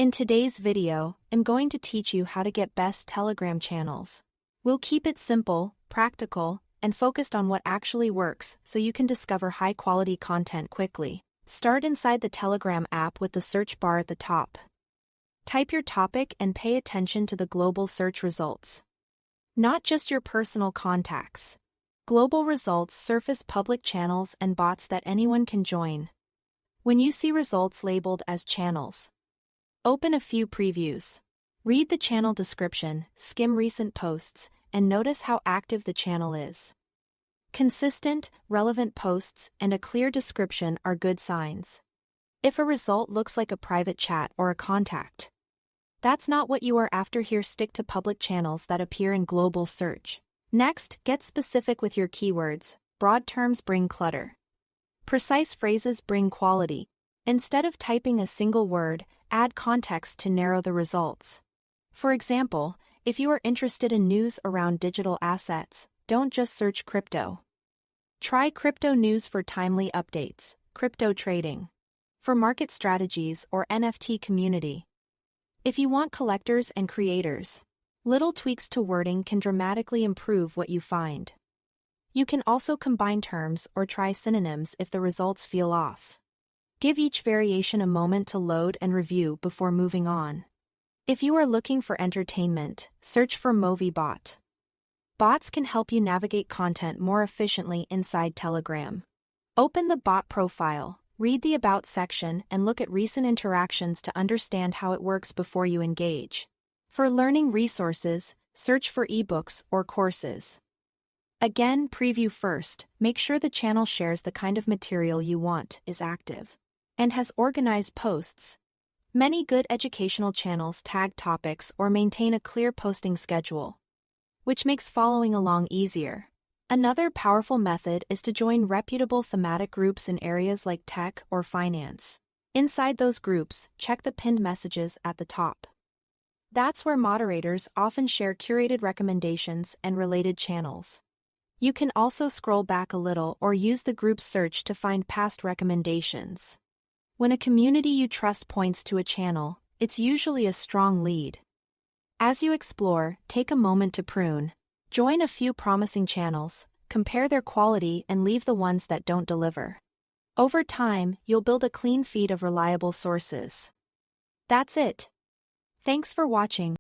In today's video, I'm going to teach you how to get best Telegram channels. We'll keep it simple, practical, and focused on what actually works so you can discover high-quality content quickly. Start inside the Telegram app with the search bar at the top. Type your topic and pay attention to the global search results. Not just your personal contacts. Global results surface public channels and bots that anyone can join. When you see results labeled as channels, open a few previews. Read the channel description, skim recent posts, and notice how active the channel is. Consistent, relevant posts and a clear description are good signs. If a result looks like a private chat or a contact, that's not what you are after here. Stick to public channels that appear in global search. Next, get specific with your keywords. Broad terms bring clutter. Precise phrases bring quality. Instead of typing a single word, add context to narrow the results. For example, if you are interested in news around digital assets, don't just search crypto. Try crypto news for timely updates, crypto trading, for market strategies or NFT community. If you want collectors and creators, little tweaks to wording can dramatically improve what you find. You can also combine terms or try synonyms if the results feel off. Give each variation a moment to load and review before moving on. If you are looking for entertainment, search for MovieBot. Bots can help you navigate content more efficiently inside Telegram. Open the bot profile, read the About section, and look at recent interactions to understand how it works before you engage. For learning resources, search for ebooks or courses. Again, preview first. Make sure the channel shares the kind of material you want, is active, and has organized posts. Many good educational channels tag topics or maintain a clear posting schedule, which makes following along easier. Another powerful method is to join reputable thematic groups in areas like tech or finance. Inside those groups, check the pinned messages at the top. That's where moderators often share curated recommendations and related channels. You can also scroll back a little or use the group search to find past recommendations. When a community you trust points to a channel, it's usually a strong lead. As you explore, take a moment to prune. Join a few promising channels, compare their quality, and leave the ones that don't deliver. Over time, you'll build a clean feed of reliable sources. That's it. Thanks for watching.